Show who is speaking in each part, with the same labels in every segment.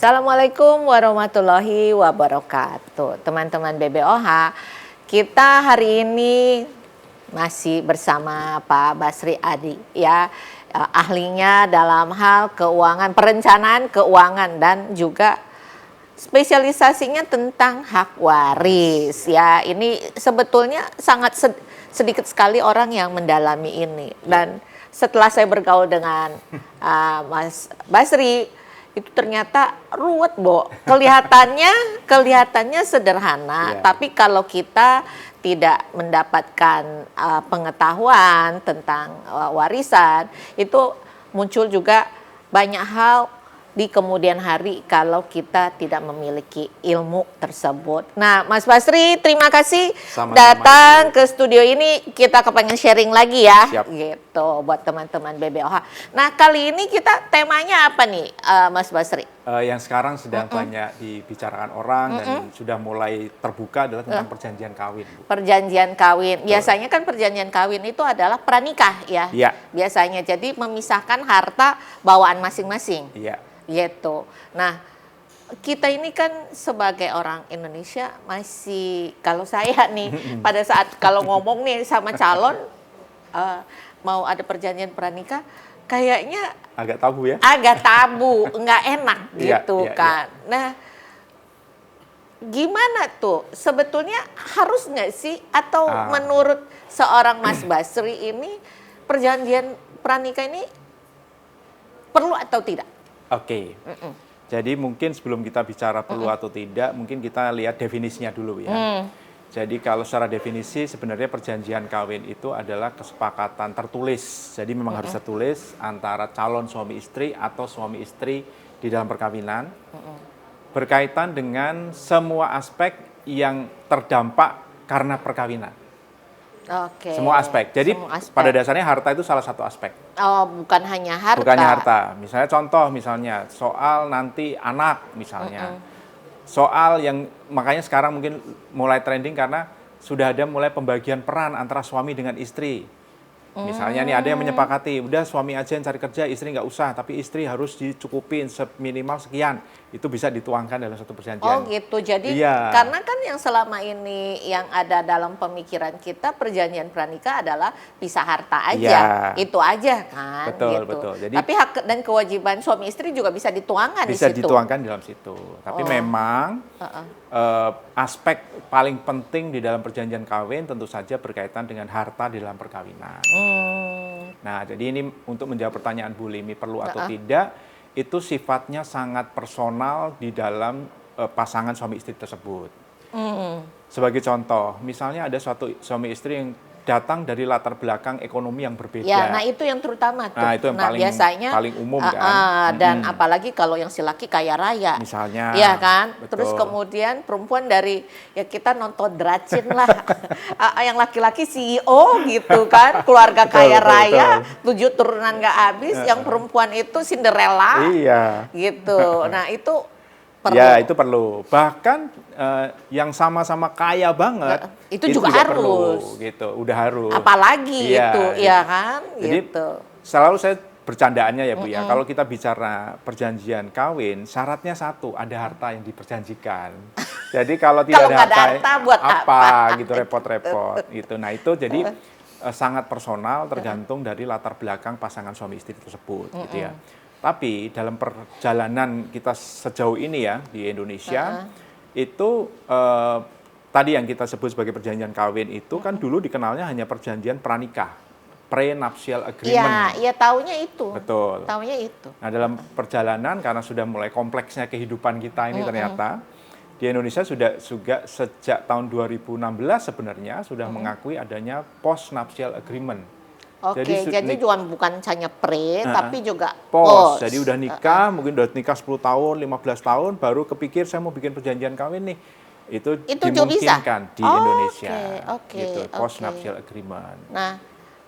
Speaker 1: Assalamualaikum warahmatullahi wabarakatuh. Teman-teman BBOH, kita hari ini masih bersama Pak Basri Adi ya, ahlinya dalam hal keuangan, perencanaan keuangan dan juga spesialisasinya tentang hak waris ya. Ini sebetulnya sangat sedikit sekali orang yang mendalami ini, dan setelah saya bergaul dengan Mas Basri, itu ternyata ruwet, Bo. Kelihatannya sederhana, tapi kalau kita tidak mendapatkan pengetahuan tentang warisan, itu muncul juga banyak hal di kemudian hari kalau kita tidak memiliki ilmu tersebut. Nah, Mas Basri, terima kasih datang ke studio ini. Kita kepengen sharing lagi ya. Siap. Gitu buat teman-teman BBOH. Nah, kali ini kita temanya apa nih, Mas Basri?
Speaker 2: Yang sekarang sedang banyak dibicarakan orang dan sudah mulai terbuka adalah tentang perjanjian kawin, Bu.
Speaker 1: Perjanjian kawin. Biasanya kan perjanjian kawin itu adalah pranikah ya.
Speaker 2: Iya.
Speaker 1: Biasanya jadi memisahkan harta bawaan masing-masing.
Speaker 2: Iya.
Speaker 1: Gitu. Nah, kita ini kan sebagai orang Indonesia masih, kalau saya nih pada saat kalau ngomong nih sama calon mau ada perjanjian pranikah, kayaknya
Speaker 2: agak tabu ya?
Speaker 1: Agak tabu, nggak enak gitu kan.
Speaker 2: Iya.
Speaker 1: Nah, gimana tuh? Sebetulnya harus nggak sih? Atau menurut seorang Mas Basri ini perjanjian pranikah ini perlu atau tidak?
Speaker 2: Oke. Jadi mungkin sebelum kita bicara perlu atau tidak, mungkin kita lihat definisinya dulu ya. Jadi kalau secara definisi sebenarnya perjanjian kawin itu adalah kesepakatan tertulis. Jadi memang harus tertulis antara calon suami istri atau suami istri di dalam perkawinan. Berkaitan dengan semua aspek yang terdampak karena perkawinan.
Speaker 1: Oke.
Speaker 2: Semua aspek. Jadi pada dasarnya harta itu salah satu aspek.
Speaker 1: Oh, bukan hanya harta.
Speaker 2: Bukan hanya harta. Misalnya contoh, misalnya soal nanti anak misalnya. Soal yang makanya sekarang mungkin mulai trending karena sudah ada mulai pembagian peran antara suami dengan istri. Misalnya nih ada yang menyepakati, udah suami aja yang cari kerja, istri nggak usah, tapi istri harus dicukupin minimal sekian. Itu bisa dituangkan dalam satu perjanjian.
Speaker 1: Oh gitu, jadi karena kan yang selama ini yang ada dalam pemikiran kita perjanjian pranikah adalah pisah harta aja, itu aja kan.
Speaker 2: Betul,
Speaker 1: gitu.
Speaker 2: betul. Jadi,
Speaker 1: tapi hak dan kewajiban suami istri juga bisa dituangkan di situ.
Speaker 2: Bisa dituangkan dalam situ. Tapi memang aspek paling penting di dalam perjanjian kawin tentu saja berkaitan dengan harta di dalam perkawinan. Nah, jadi ini untuk menjawab pertanyaan Bu Limi perlu atau tidak, itu sifatnya sangat personal di dalam pasangan suami istri tersebut. Sebagai contoh, misalnya ada suatu suami istri yang datang dari latar belakang ekonomi yang berbeda.
Speaker 1: Ya, nah itu yang terutama tuh.
Speaker 2: Nah, itu yang
Speaker 1: biasanya
Speaker 2: paling umum kan.
Speaker 1: Dan apalagi kalau yang si laki kaya raya.
Speaker 2: Misalnya.
Speaker 1: Iya kan?
Speaker 2: Betul.
Speaker 1: Terus kemudian perempuan dari, ya kita nonton Dracin lah. Yang laki-laki CEO gitu kan. Keluarga kaya raya, 7 turunan gak habis. Yang perempuan itu Cinderella.
Speaker 2: Iya.
Speaker 1: Gitu. Nah itu perlu.
Speaker 2: Ya, itu perlu. Bahkan yang sama-sama kaya banget
Speaker 1: itu juga harus
Speaker 2: perlu, gitu. Udah harus.
Speaker 1: Apalagi itu, ya kan?
Speaker 2: Jadi
Speaker 1: gitu.
Speaker 2: Selalu saya bercandaannya ya Bu ya. Kalau kita bicara perjanjian kawin, syaratnya satu, ada harta yang diperjanjikan. Jadi kalau tidak ada harta
Speaker 1: buat apa?
Speaker 2: gitu, repot-repot gitu. Nah, itu jadi sangat personal, tergantung dari latar belakang pasangan suami istri tersebut gitu ya. Tapi dalam perjalanan kita sejauh ini ya di Indonesia, itu tadi yang kita sebut sebagai perjanjian kawin itu kan dulu dikenalnya hanya perjanjian pranikah, prenuptial agreement.
Speaker 1: Iya taunya itu.
Speaker 2: Betul.
Speaker 1: Taunya itu.
Speaker 2: Nah, dalam perjalanan karena sudah mulai kompleksnya kehidupan kita ini ternyata di Indonesia sudah sejak tahun 2016 sebenarnya sudah mengakui adanya postnuptial agreement.
Speaker 1: Oke, jadi bukan hanya tapi juga
Speaker 2: post. Jadi udah nikah, mungkin udah nikah 10 tahun, 15 tahun, baru kepikir saya mau bikin perjanjian kawin nih. Itu dimungkinkan di Indonesia. Gitu, postnuptial agreement.
Speaker 1: Nah,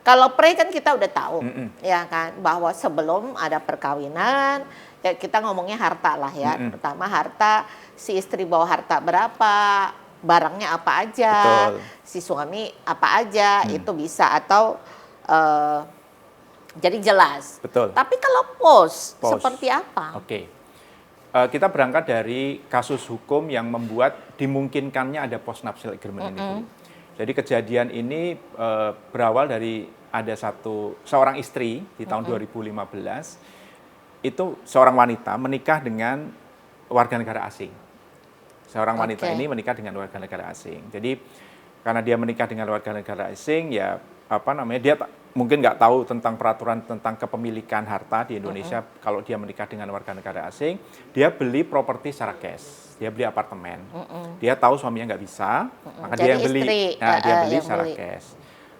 Speaker 1: kalau kan kita udah tahu, ya kan, bahwa sebelum ada perkawinan, ya kita ngomongnya harta lah ya. Pertama harta, si istri bawa harta berapa, barangnya apa aja, si suami apa aja, itu bisa atau jadi jelas.
Speaker 2: Betul.
Speaker 1: Tapi kalau post seperti apa?
Speaker 2: Oke. kita berangkat dari kasus hukum yang membuat dimungkinkannya ada post nuptial agreement ini. Bu. Jadi kejadian ini berawal dari ada seorang istri di tahun 2015 itu seorang wanita menikah dengan warga negara asing. Seorang wanita ini menikah dengan warga negara asing. Jadi karena dia menikah dengan warga negara asing, ya dia mungkin nggak tahu tentang peraturan tentang kepemilikan harta di Indonesia. Kalau dia menikah dengan warga negara asing, dia beli properti secara cash, dia beli apartemen. Dia tahu suaminya nggak bisa, maka dia yang beli. Nah, dia beli secara cash.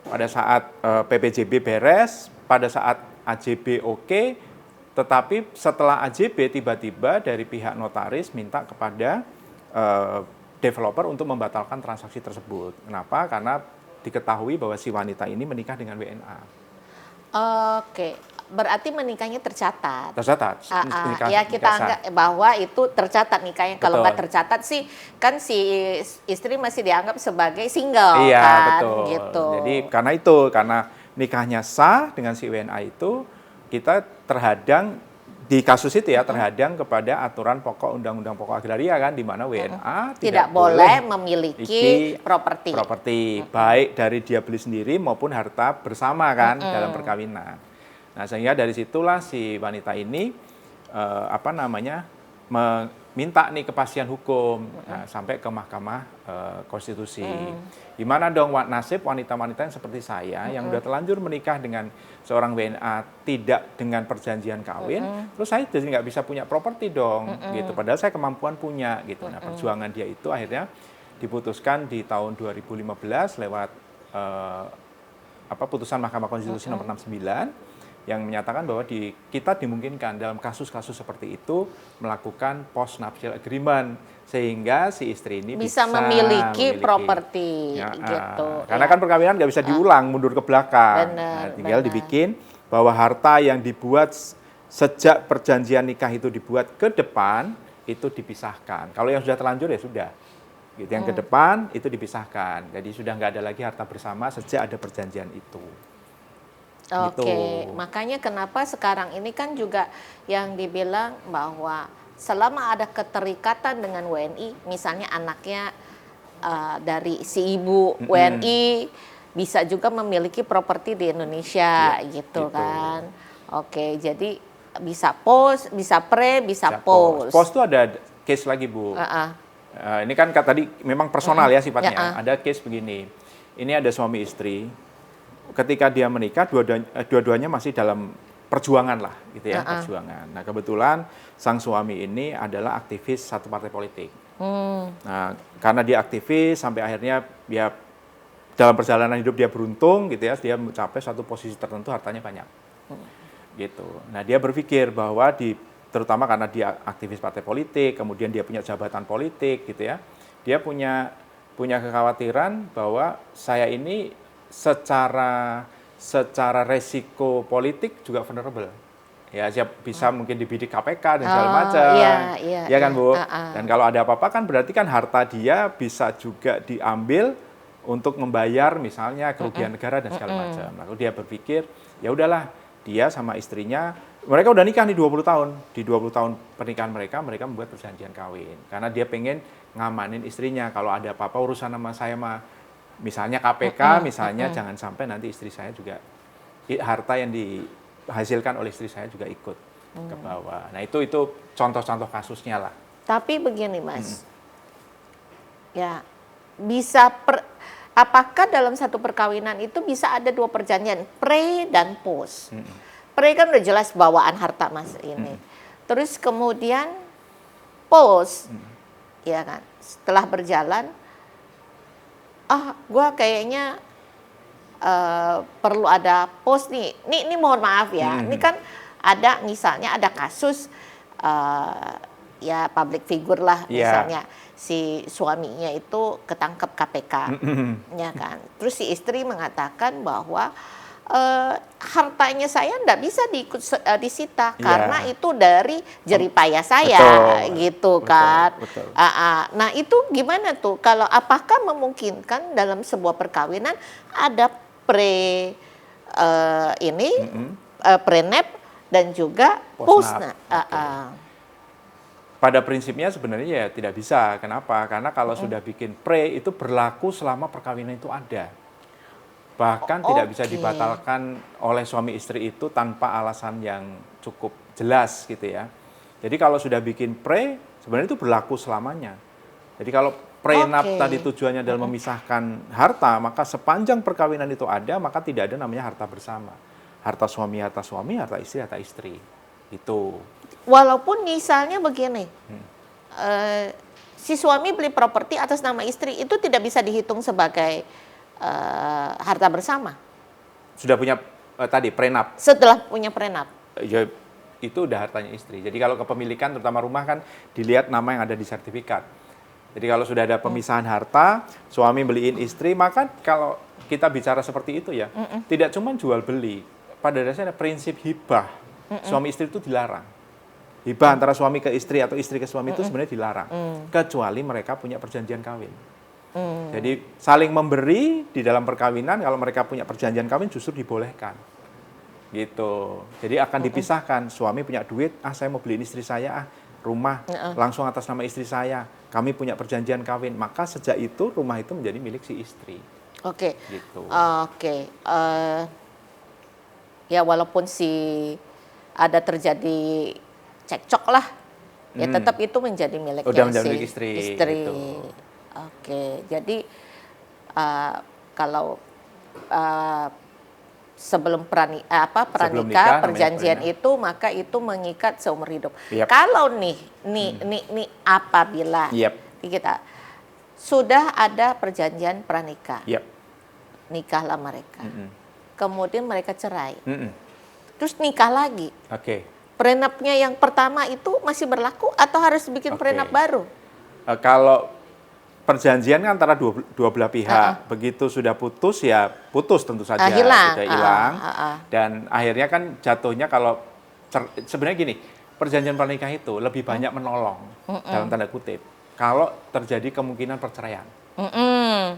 Speaker 2: Pada saat PPJB beres, pada saat AJB oke, tetapi setelah AJB tiba-tiba dari pihak notaris minta kepada developer untuk membatalkan transaksi tersebut. Kenapa? Karena diketahui bahwa si wanita ini menikah dengan WNA.
Speaker 1: Oke, berarti menikahnya tercatat.
Speaker 2: Tercatat.
Speaker 1: Ya kita anggap bahwa itu tercatat nikahnya. Kalau nggak tercatat sih, kan si istri masih dianggap sebagai single,
Speaker 2: iya,
Speaker 1: kan?
Speaker 2: Betul.
Speaker 1: Gitu.
Speaker 2: Jadi karena nikahnya sah dengan si WNA itu, kita terhadang di kasus itu ya terhadang kepada aturan pokok Undang-Undang Pokok Agraria kan, di mana WNA
Speaker 1: tidak boleh memiliki properti
Speaker 2: baik dari dia beli sendiri maupun harta bersama kan dalam perkawinan. Nah sehingga dari situlah si wanita ini meminta nih kepastian hukum sampai ke Mahkamah Konstitusi. Gimana dong nasib wanita-wanita yang seperti saya yang udah terlanjur menikah dengan seorang WNA tidak dengan perjanjian kawin, terus saya jadi nggak bisa punya properti dong, gitu. Padahal saya kemampuan punya, gitu. Nah perjuangan dia itu akhirnya diputuskan di tahun 2015 lewat putusan Mahkamah Konstitusi nomor 69 yang menyatakan bahwa kita dimungkinkan dalam kasus-kasus seperti itu melakukan post nuptial agreement sehingga si istri ini bisa memiliki
Speaker 1: properti gitu.
Speaker 2: Karena kan perkawinan nggak bisa diulang mundur ke belakang. Tinggal dibikin bahwa harta yang dibuat sejak perjanjian nikah itu dibuat ke depan itu dipisahkan. Kalau yang sudah terlanjur ya sudah. Gitu. Yang ke depan itu dipisahkan. Jadi sudah nggak ada lagi harta bersama sejak ada perjanjian itu.
Speaker 1: Oke, makanya kenapa sekarang ini kan juga yang dibilang bahwa selama ada keterikatan dengan WNI, misalnya anaknya dari si ibu WNI bisa juga memiliki properti di Indonesia gitu kan. Oke, jadi bisa post, bisa pre, bisa post.
Speaker 2: Post itu ada case lagi Bu. Ini kan tadi memang personal ya sifatnya. Ada case begini, ini ada suami istri. Ketika dia menikah, dua-duanya masih dalam perjuangan lah, gitu ya, perjuangan. Nah kebetulan sang suami ini adalah aktivis satu partai politik. Nah karena dia aktivis, sampai akhirnya ya dalam perjalanan hidup dia beruntung, gitu ya, dia mencapai satu posisi tertentu, hartanya banyak, gitu. Nah dia berpikir bahwa terutama karena dia aktivis partai politik, kemudian dia punya jabatan politik, gitu ya, dia punya kekhawatiran bahwa saya ini secara resiko politik juga vulnerable. Ya, siap bisa mungkin dibidik KPK dan segala macam. Iya kan, Bu? Dan kalau ada apa-apa kan berarti kan harta dia bisa juga diambil untuk membayar misalnya kerugian negara dan segala macam. Lalu dia berpikir, ya udahlah, dia sama istrinya, mereka udah nikah nih 20 tahun. Di 20 tahun pernikahan mereka membuat perjanjian kawin. Karena dia pengen ngamanin istrinya, kalau ada apa-apa urusan sama saya misalnya KPK, misalnya jangan sampai nanti istri saya juga, harta yang dihasilkan oleh istri saya juga ikut ke bawah. Nah itu contoh-contoh kasusnya lah.
Speaker 1: Tapi begini Mas, ya bisa apakah dalam satu perkawinan itu bisa ada dua perjanjian, pre dan post? Pre kan udah jelas bawaan harta Mas ini. Terus kemudian post, ya kan, setelah berjalan, gue kayaknya perlu ada post nih. Ini mohon maaf ya. Ini kan ada misalnya ada kasus ya public figure lah misalnya si suaminya itu ketangkep KPK, ya kan. Terus si istri mengatakan bahwa hartanya saya nggak bisa disita karena itu dari jeripaya saya, gitu kan. Nah itu gimana tuh? Kalau apakah memungkinkan dalam sebuah perkawinan ada prenep dan juga post?
Speaker 2: pada prinsipnya sebenarnya ya tidak bisa. Kenapa? Karena kalau sudah bikin pre itu berlaku selama perkawinan itu ada. Bahkan tidak bisa
Speaker 1: Oke.
Speaker 2: dibatalkan oleh suami istri itu tanpa alasan yang cukup jelas gitu ya. Jadi kalau sudah bikin pre, sebenarnya itu berlaku selamanya. Jadi kalau prenup
Speaker 1: Oke.
Speaker 2: tadi tujuannya adalah memisahkan harta, maka sepanjang perkawinan itu ada, maka tidak ada namanya harta bersama. Harta suami, harta istri. Itu.
Speaker 1: Walaupun misalnya begini, si suami beli properti atas nama istri itu tidak bisa dihitung sebagai harta bersama
Speaker 2: Sudah punya tadi prenup,
Speaker 1: setelah punya prenup.
Speaker 2: ya itu udah hartanya istri. Jadi kalau kepemilikan terutama rumah kan dilihat nama yang ada di sertifikat. Jadi kalau sudah ada pemisahan harta, suami beliin istri, maka kalau kita bicara seperti itu ya, tidak cuma jual beli. Pada dasarnya prinsip hibah, suami istri itu dilarang. Hibah antara suami ke istri atau istri ke suami itu sebenarnya dilarang. Kecuali mereka punya perjanjian kawin. Jadi saling memberi di dalam perkawinan, kalau mereka punya perjanjian kawin justru dibolehkan. Gitu. Jadi akan dipisahkan, suami punya duit, saya mau beliin istri saya, rumah langsung atas nama istri saya. Kami punya perjanjian kawin, maka sejak itu rumah itu menjadi milik si istri.
Speaker 1: Oke.
Speaker 2: Gitu.
Speaker 1: Oke. Ya walaupun ada terjadi cekcok lah, ya tetap itu menjadi miliknya
Speaker 2: Udah menjadi
Speaker 1: si
Speaker 2: milik istri, gitu.
Speaker 1: Oke. Jadi kalau sebelum
Speaker 2: nikah,
Speaker 1: pranikah
Speaker 2: namanya
Speaker 1: perjanjian
Speaker 2: prenup.
Speaker 1: itu maka itu mengikat seumur hidup.
Speaker 2: Yap.
Speaker 1: Kalau nih apabila
Speaker 2: Yap.
Speaker 1: kita sudah ada perjanjian pranikah,
Speaker 2: Yap.
Speaker 1: nikahlah mereka, kemudian mereka cerai,
Speaker 2: Mm-mm.
Speaker 1: terus nikah lagi,
Speaker 2: Oke.
Speaker 1: prenupnya yang pertama itu masih berlaku atau harus bikin
Speaker 2: Oke.
Speaker 1: prenup baru?
Speaker 2: Kalau perjanjian kan antara dua belah pihak, begitu sudah putus ya putus tentu saja,
Speaker 1: Hilang.
Speaker 2: sudah hilang. Dan akhirnya kan jatuhnya kalau sebenarnya gini, perjanjian pernikah itu lebih banyak menolong dalam tanda kutip kalau terjadi kemungkinan perceraian.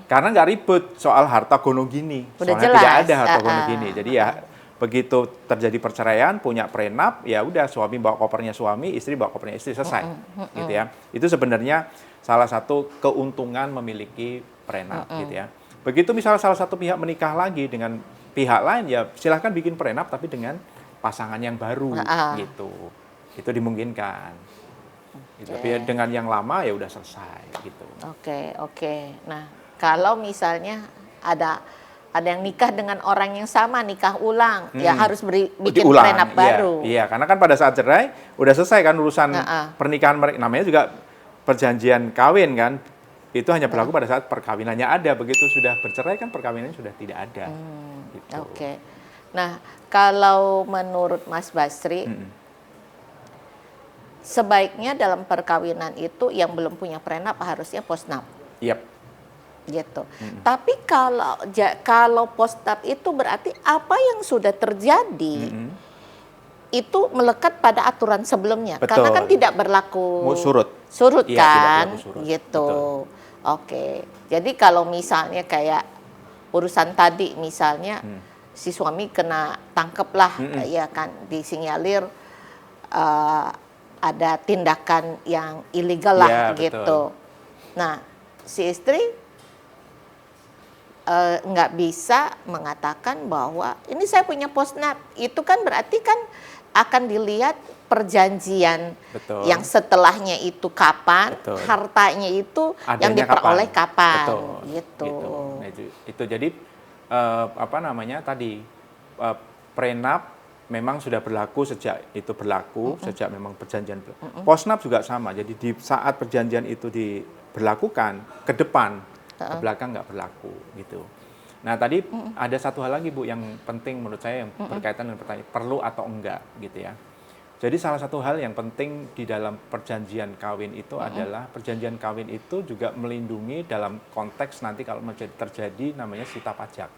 Speaker 2: Karena nggak ribet soal harta gono gini,
Speaker 1: Udah
Speaker 2: soalnya
Speaker 1: jelas.
Speaker 2: tidak ada harta gono gini. Jadi ya begitu terjadi perceraian, punya prenup, ya udah suami bawa kopernya suami, istri bawa kopernya istri, selesai, gitu ya. Itu sebenarnya salah satu keuntungan memiliki prenup, gitu ya. Begitu misalnya salah satu pihak menikah lagi dengan pihak lain, ya silahkan bikin prenup tapi dengan pasangan yang baru, gitu. Itu dimungkinkan. Gitu. Tapi dengan yang lama ya udah selesai, gitu.
Speaker 1: Oke. Nah, kalau misalnya ada yang nikah dengan orang yang sama, nikah ulang, ya harus bikin
Speaker 2: Diulang,
Speaker 1: prenup baru.
Speaker 2: Iya, karena kan pada saat cerai udah selesai kan urusan pernikahan mereka. Namanya juga perjanjian kawin kan. Itu hanya berlaku pada saat perkawinannya ada. Begitu sudah bercerai kan perkawinannya sudah tidak ada. Gitu.
Speaker 1: Oke. Nah, kalau menurut Mas Basri, sebaiknya dalam perkawinan itu yang belum punya prenup harusnya postnup.
Speaker 2: Yap.
Speaker 1: Gitu. Tapi kalau postnup itu berarti apa yang sudah terjadi itu melekat pada aturan sebelumnya.
Speaker 2: Betul.
Speaker 1: Karena kan tidak berlaku
Speaker 2: surut. Iya,
Speaker 1: kan,
Speaker 2: tidak berlaku surut.
Speaker 1: gitu.
Speaker 2: Betul.
Speaker 1: Oke. Jadi kalau misalnya kayak urusan tadi misalnya si suami kena tangkep lah, ya kan, disinyalir ada tindakan yang ilegal lah,
Speaker 2: Ya,
Speaker 1: gitu.
Speaker 2: betul.
Speaker 1: Nah, si istri nggak bisa mengatakan bahwa ini saya punya postnup. Itu kan berarti kan akan dilihat perjanjian yang setelahnya itu kapan, hartanya itu
Speaker 2: adanya
Speaker 1: yang diperoleh kapan.
Speaker 2: Betul.
Speaker 1: Gitu.
Speaker 2: Nah, itu jadi tadi prenup memang sudah berlaku sejak itu berlaku, sejak memang perjanjian. Postnup juga sama. Jadi di saat perjanjian itu diberlakukan ke depan, ke belakang nggak berlaku gitu. Nah tadi ada satu hal lagi Bu yang penting menurut saya yang berkaitan dengan pertanyaan perlu atau enggak gitu ya. Jadi salah satu hal yang penting di dalam perjanjian kawin itu adalah perjanjian kawin itu juga melindungi dalam konteks nanti kalau terjadi namanya sita pajak.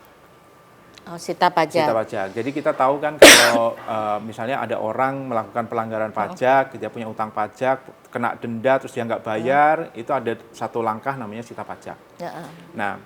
Speaker 1: Oh, sita pajak.
Speaker 2: Sita pajak. Jadi kita tahu kan kalau misalnya ada orang melakukan pelanggaran pajak, dia punya utang pajak, kena denda terus dia nggak bayar, itu ada satu langkah namanya sita pajak. Nah,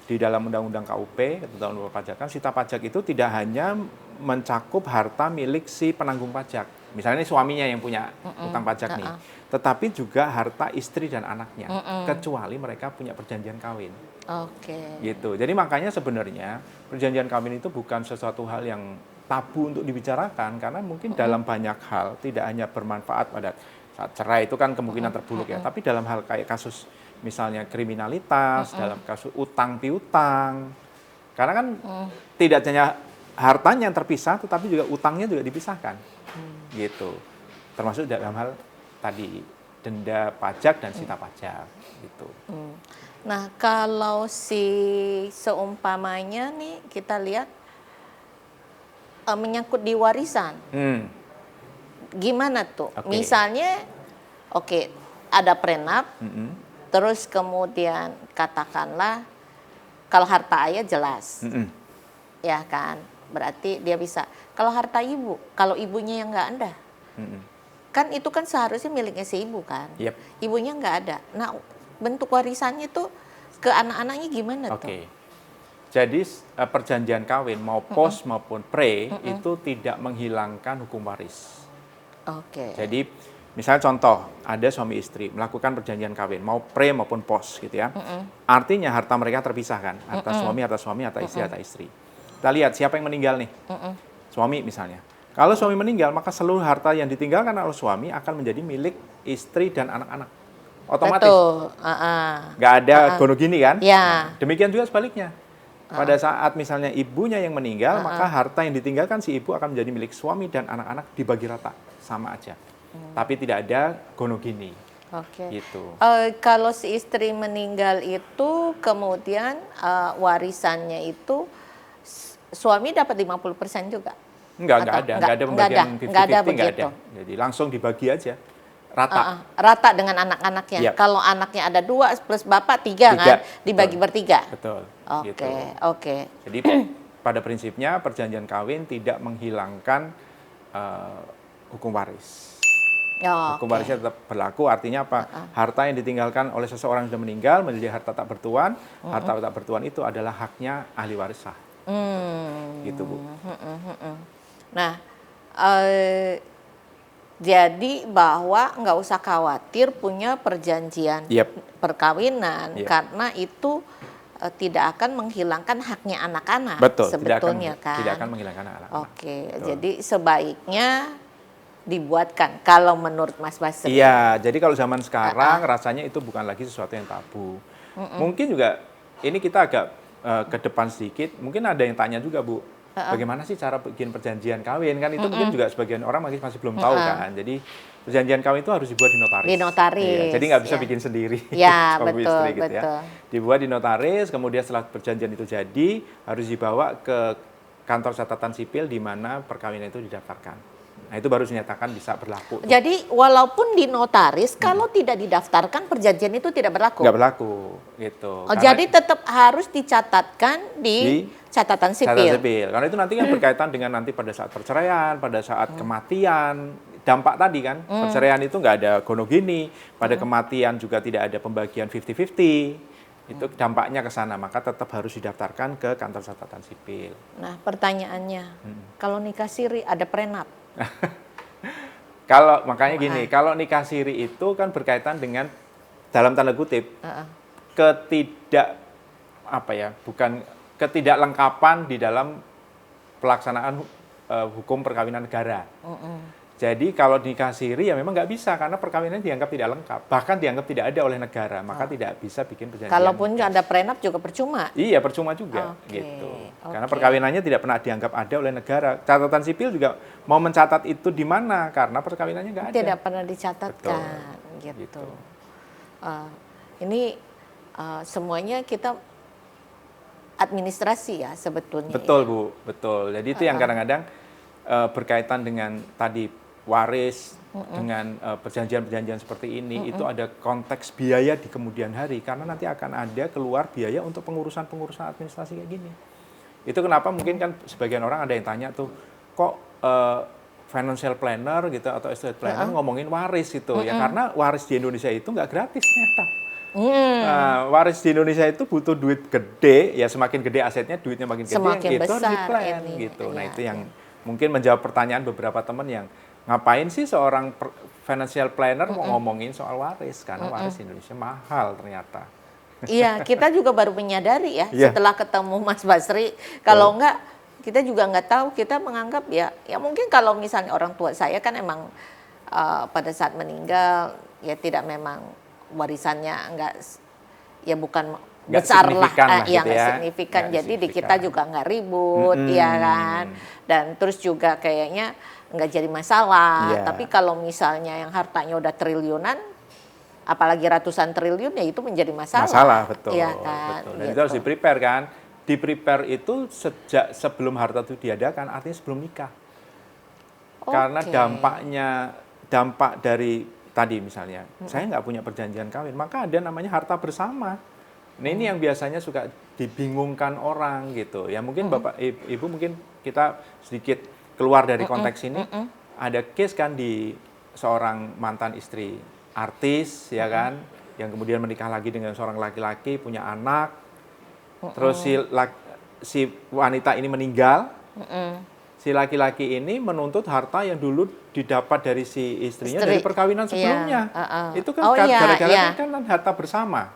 Speaker 2: di dalam Undang-Undang KUP, Undang-Undang Perpajakan, sita pajak itu tidak hanya mencakup harta milik si penanggung pajak, misalnya ini suaminya yang punya utang pajak nih, tetapi juga harta istri dan anaknya, kecuali mereka punya perjanjian kawin.
Speaker 1: Oke.
Speaker 2: Gitu. Jadi makanya sebenarnya perjanjian kawin itu bukan sesuatu hal yang tabu untuk dibicarakan, karena mungkin dalam banyak hal tidak hanya bermanfaat pada saat cerai itu kan kemungkinan terburuk ya, tapi dalam hal kayak kasus misalnya kriminalitas, dalam kasus utang piutang, karena kan tidak hanya hartanya yang terpisah, tetapi juga utangnya juga dipisahkan, gitu. Termasuk dalam hal tadi denda pajak dan sita pajak, gitu.
Speaker 1: Nah, kalau seumpamanya nih kita lihat menyangkut di warisan, gimana tuh?
Speaker 2: Oke.
Speaker 1: Misalnya, oke, ada prenup, terus kemudian katakanlah kalau harta ayah jelas, ya kan? Berarti dia bisa. Kalau harta ibu, kalau ibunya yang nggak ada, kan itu kan seharusnya miliknya si ibu kan?
Speaker 2: Yep.
Speaker 1: Ibunya nggak ada. Nah, bentuk warisannya tuh ke anak-anaknya gimana tuh?
Speaker 2: Oke. Jadi perjanjian kawin mau post maupun pre itu tidak menghilangkan hukum waris.
Speaker 1: Oke.
Speaker 2: Jadi misalnya contoh, ada suami istri melakukan perjanjian kawin mau pre maupun post gitu ya. Artinya harta mereka terpisahkan, harta suami, harta istri. Kita lihat siapa yang meninggal nih. Suami misalnya. Kalau suami meninggal, maka seluruh harta yang ditinggalkan oleh suami akan menjadi milik istri dan anak-anak. Otomatis.
Speaker 1: Betul.
Speaker 2: Nggak ada gono gini kan?
Speaker 1: Ya.
Speaker 2: Nah, demikian juga sebaliknya. Pada saat misalnya ibunya yang meninggal, maka harta yang ditinggalkan si ibu akan menjadi milik suami dan anak-anak dibagi rata, sama aja. Tapi tidak ada gono gini.
Speaker 1: Oke.
Speaker 2: Gitu.
Speaker 1: Kalau si istri meninggal itu kemudian warisannya itu suami dapat 50% juga.
Speaker 2: Nggak ada pembagian 50-50,
Speaker 1: nggak ada
Speaker 2: nggak
Speaker 1: begitu.
Speaker 2: ada. Jadi langsung dibagi aja, rata.
Speaker 1: Rata dengan anak-anaknya.
Speaker 2: Yap.
Speaker 1: Kalau anaknya ada 2 plus bapak 3 kan, dibagi bertiga.
Speaker 2: Betul.
Speaker 1: Oke,
Speaker 2: Gitu.
Speaker 1: oke.
Speaker 2: Jadi pada prinsipnya perjanjian kawin tidak menghilangkan hukum waris. Hukum warisnya tetap berlaku, artinya apa? Harta yang ditinggalkan oleh seseorang yang sudah meninggal menjadi harta tak bertuan. Harta tak bertuan itu adalah haknya ahli waris sah. Gitu, Bu.
Speaker 1: Nah, jadi bahwa nggak usah khawatir punya perjanjian perkawinan karena itu tidak akan menghilangkan haknya anak-anak.
Speaker 2: Betul,
Speaker 1: sebetulnya kan.
Speaker 2: Tidak akan menghilangkan anak-anak.
Speaker 1: Oke, jadi sebaiknya dibuatkan kalau menurut Mas Basri.
Speaker 2: Iya, jadi kalau zaman sekarang rasanya itu bukan lagi sesuatu yang tabu. Mungkin juga ini kita agak ke depan sedikit, mungkin ada yang tanya juga, Bu, bagaimana sih cara bikin perjanjian kawin? Kan itu mungkin juga sebagian orang masih belum tahu kan. Jadi perjanjian kawin itu harus dibuat di notaris.
Speaker 1: Di notaris.
Speaker 2: Iya, jadi nggak bisa bikin sendiri.
Speaker 1: Ya,
Speaker 2: suami
Speaker 1: betul,
Speaker 2: istri gitu
Speaker 1: betul.
Speaker 2: ya. Dibuat di notaris, kemudian setelah perjanjian itu jadi harus dibawa ke kantor catatan sipil di mana perkawinan itu didaftarkan. Nah, itu baru dinyatakan bisa berlaku.
Speaker 1: Jadi walaupun di notaris, kalau tidak didaftarkan perjanjian itu tidak berlaku.
Speaker 2: Nggak berlaku, gitu.
Speaker 1: Jadi tetap harus dicatatkan di catatan sipil.
Speaker 2: Catatan sipil. Karena itu nanti kan berkaitan dengan nanti pada saat perceraian, pada saat kematian, dampak tadi kan. Perceraian itu nggak ada gono gini, pada kematian juga tidak ada pembagian 50-50. Itu dampaknya ke sana, maka tetap harus didaftarkan ke kantor catatan sipil.
Speaker 1: Nah, pertanyaannya, kalau nikah siri ada prenup?
Speaker 2: Kalau makanya gini, kalau nikah siri itu kan berkaitan dengan dalam tanda kutip ketidaklengkapan di dalam pelaksanaan hukum perkawinan negara. Jadi kalau nikah siri ya memang nggak bisa karena perkawinan dianggap tidak lengkap, bahkan dianggap tidak ada oleh negara, maka tidak bisa bikin perjanjian.
Speaker 1: Kalaupun ada prenup juga percuma.
Speaker 2: Iya, percuma juga gitu. Karena perkawinannya tidak pernah dianggap ada oleh negara. Catatan sipil juga mau mencatat itu di mana karena perkawinannya nggak ada.
Speaker 1: Tidak pernah dicatatkan. Gitu. Ini semuanya kita administrasi ya sebetulnya.
Speaker 2: Betul, Bu, betul. Jadi itu yang kadang-kadang berkaitan dengan tadi waris, dengan perjanjian-perjanjian seperti ini, itu ada konteks biaya di kemudian hari, karena nanti akan ada keluar biaya untuk pengurusan-pengurusan administrasi kayak gini. Itu kenapa mungkin kan sebagian orang ada yang tanya tuh, kok financial planner gitu atau estate planner ngomongin waris gitu, ya karena waris di Indonesia itu nggak gratis ternyata. Waris di Indonesia itu butuh duit gede, ya semakin gede asetnya, duitnya makin gede,
Speaker 1: semakin
Speaker 2: itu harus
Speaker 1: besar
Speaker 2: di-plan gitu. Nah, itu yang mungkin menjawab pertanyaan beberapa teman yang ngapain sih seorang financial planner mau ngomongin soal waris, karena waris Indonesia mahal ternyata.
Speaker 1: Iya, kita juga baru menyadari ya
Speaker 2: Iya.
Speaker 1: setelah ketemu Mas Basri. Kalau enggak, kita juga nggak tahu. Kita menganggap ya mungkin kalau misalnya orang tua saya kan emang pada saat meninggal ya tidak memang warisannya enggak ya bukan
Speaker 2: Nggak
Speaker 1: besar lah,
Speaker 2: signifikan lah
Speaker 1: yang
Speaker 2: gitu ya.
Speaker 1: signifikan.
Speaker 2: Nggak
Speaker 1: Jadi di
Speaker 2: signifikan.
Speaker 1: kita juga nggak ribut, ya kan. Dan terus juga kayaknya nggak jadi masalah.
Speaker 2: Iya.
Speaker 1: Tapi kalau misalnya yang hartanya udah triliunan, apalagi ratusan triliun ya itu menjadi masalah.
Speaker 2: Masalah, betul.
Speaker 1: Iya kan.
Speaker 2: Betul. Dan itu harus di-prepare kan. Di-prepare itu sejak sebelum harta itu diadakan, artinya sebelum nikah. Karena
Speaker 1: Oke.
Speaker 2: dampak dari tadi misalnya, saya nggak punya perjanjian kawin, maka ada namanya harta bersama. Nah ini yang biasanya suka dibingungkan orang gitu. Ya mungkin Bapak Ibu mungkin kita sedikit keluar dari konteks ini. Ada case kan di seorang mantan istri artis ya kan, yang kemudian menikah lagi dengan seorang laki-laki, punya anak. Terus si wanita ini meninggal. Si laki-laki ini menuntut harta yang dulu didapat dari si istrinya dari perkawinan sebelumnya. Itu kan gara-gara kan harta bersama.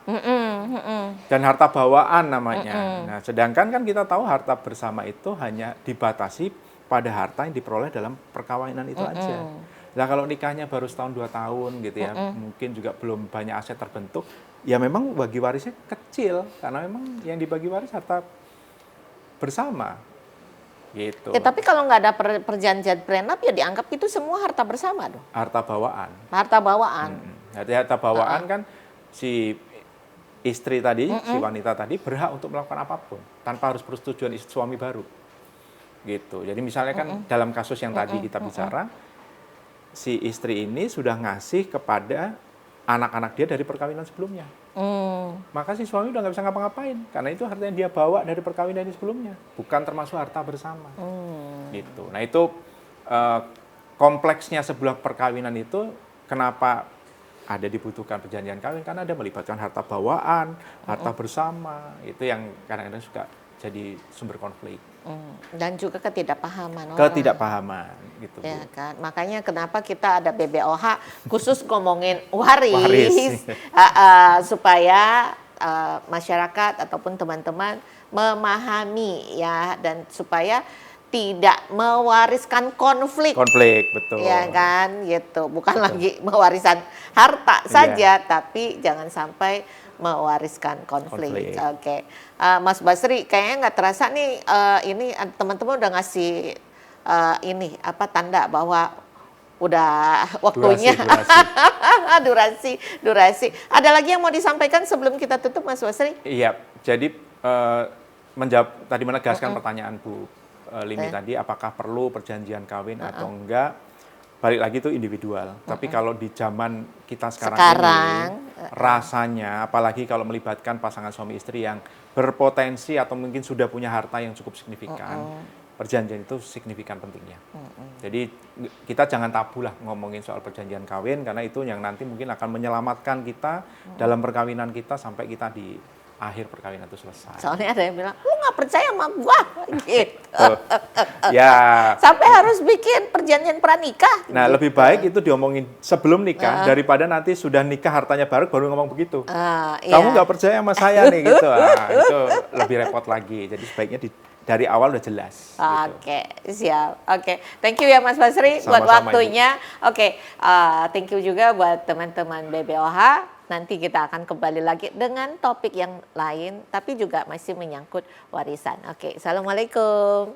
Speaker 2: Dan harta bawaan namanya. Nah, sedangkan kan kita tahu harta bersama itu hanya dibatasi pada harta yang diperoleh dalam perkawinan itu aja. Nah, kalau nikahnya baru setahun 2 tahun gitu ya, mungkin juga belum banyak aset terbentuk, ya memang bagi warisnya kecil karena memang yang dibagi waris harta bersama. Gitu.
Speaker 1: Ya, tapi kalau nggak ada perjanjian prenup ya dianggap itu semua harta bersama dong.
Speaker 2: Harta bawaan.
Speaker 1: Harta bawaan.
Speaker 2: Harta bawaan kan si istri tadi, si wanita tadi berhak untuk melakukan apapun tanpa harus persetujuan suami baru. Gitu. Jadi misalnya kan dalam kasus yang tadi kita bicara, si istri ini sudah ngasih kepada anak-anak dia dari perkawinan sebelumnya. Maka si suami udah nggak bisa ngapa-ngapain karena itu harta yang dia bawa dari perkawinan ini sebelumnya, bukan termasuk harta bersama. Gitu. Nah itu kompleksnya sebuah perkawinan itu kenapa ada dibutuhkan perjanjian kawin, karena ada melibatkan harta bawaan, harta bersama, itu yang kadang-kadang suka jadi sumber konflik.
Speaker 1: Dan juga ketidakpahaman orang.
Speaker 2: Ketidakpahaman gitu.
Speaker 1: Ya kan, makanya kenapa kita ada BBOH khusus ngomongin waris. Supaya masyarakat ataupun teman-teman memahami ya, dan supaya tidak mewariskan konflik.
Speaker 2: Konflik, betul.
Speaker 1: Ya kan, gitu. Bukan lagi mewariskan harta saja, tapi jangan sampai mewariskan konflik. Oke. Mas Basri, kayaknya nggak terasa nih, ini teman-teman udah ngasih tanda bahwa udah waktunya. Durasi. Ada lagi yang mau disampaikan sebelum kita tutup, Mas Basri?
Speaker 2: Iya, jadi menjawab tadi, menegaskan pertanyaan Bu Lini tadi, apakah perlu perjanjian kawin atau enggak? Balik lagi itu individual. Tapi kalau di zaman kita sekarang ini, rasanya, apalagi kalau melibatkan pasangan suami istri yang berpotensi atau mungkin sudah punya harta yang cukup signifikan, perjanjian itu signifikan pentingnya. Jadi kita jangan tabu lah ngomongin soal perjanjian kawin, karena itu yang nanti mungkin akan menyelamatkan kita dalam perkawinan kita sampai kita di akhir perkawinan itu selesai.
Speaker 1: Soalnya ada yang bilang, lu nggak percaya sama gua, gitu.
Speaker 2: Ya.
Speaker 1: Sampai harus bikin perjanjian pranikah.
Speaker 2: Nah,
Speaker 1: gitu.
Speaker 2: lebih baik itu diomongin sebelum nikah daripada nanti sudah nikah hartanya baru ngomong begitu. Kamu nggak percaya sama saya nih gitu. Itu lebih repot lagi. Jadi sebaiknya dari awal udah jelas.
Speaker 1: Oke, siap. Oke, thank you ya Mas Basri buat waktunya. Oke, thank you juga buat teman-teman BBOH. Nanti kita akan kembali lagi dengan topik yang lain, tapi juga masih menyangkut warisan. Oke, assalamualaikum.